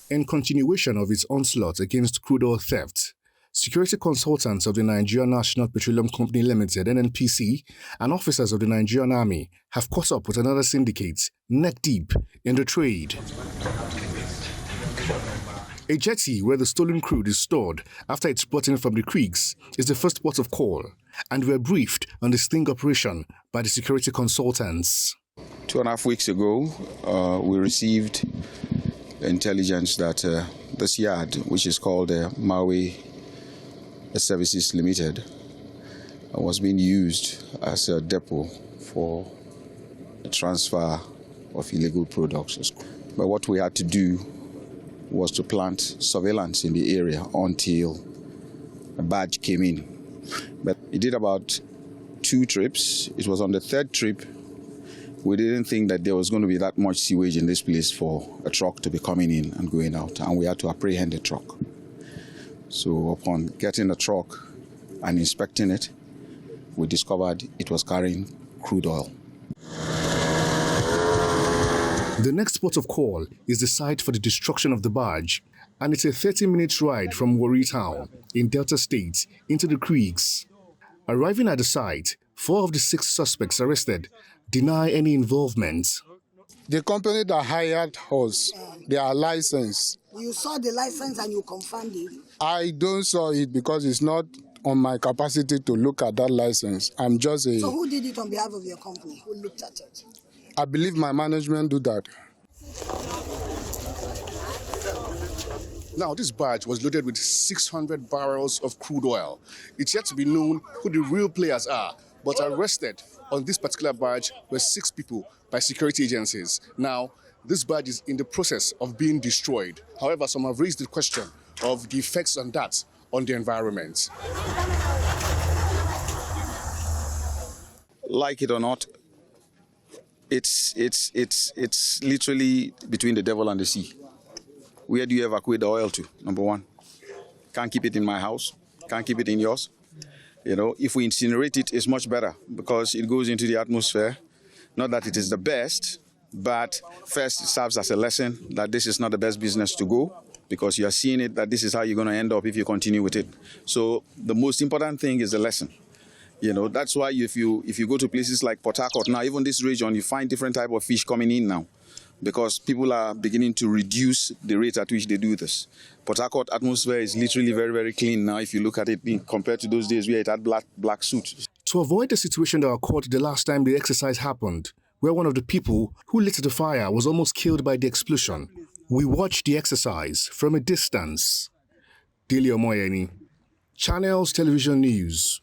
In continuation of its onslaught against crude oil theft, security consultants of the Nigerian National Petroleum Company Limited (NNPC) and officers of the Nigerian Army have caught up with another syndicate neck deep in the trade. A jetty where the stolen crude is stored after it's brought in from the creeks is the first port of call, and we're briefed on the sting operation by the security consultants. 2.5 weeks ago, we received intelligence that this yard, which is called Maui Services Limited, was being used as a depot for the transfer of illegal products. But what we had to do was to plant surveillance in the area until a barge came in. But it did about 2 trips. It was on the 3rd trip we didn't think that there was going to be that much sewage in this place for a truck to be coming in and going out, and we had to apprehend the truck. So upon getting the truck and inspecting it, we discovered it was carrying crude oil. The next port of call is the site for the destruction of the barge, and it's a 30-minute ride from Warri Town in Delta State into the creeks. Arriving at the site, 4 of the 6 suspects arrested deny any involvement. The company that hired us, they are licensed. You saw the license and you confirmed it? I don't saw it because it's not on my capacity to look at that license. I'm just a... So who did it on behalf of your company? Who looked at it? I believe my management do that. Now, this barge was loaded with 600 barrels of crude oil. It's yet to be known who the real players are, but arrested on this particular barge were 6 people by security agencies. Now, this barge is in the process of being destroyed. However, some have raised the question of the effects on that on the environment. Like it or not, it's literally between the devil and the sea. Where do you evacuate the oil to? Number one, can't keep it in my house, can't keep it in yours. You know, if we incinerate it, it's much better because it goes into the atmosphere. Not that it is the best, but first it serves as a lesson that this is not the best business to go because you are seeing it that this is how you're going to end up if you continue with it. So the most important thing is the lesson. You know, that's why if you go to places like Port Harcourt, now even this region, you find different type of fish coming in now because people are beginning to reduce the rate at which they do this. Port Harcourt atmosphere is literally very, very clean now if you look at it compared to those days where it had black suits. To avoid the situation that occurred the last time the exercise happened, where one of the people who lit the fire was almost killed by the explosion, we watched the exercise from a distance. Dele Omoyeni, Channels Television News.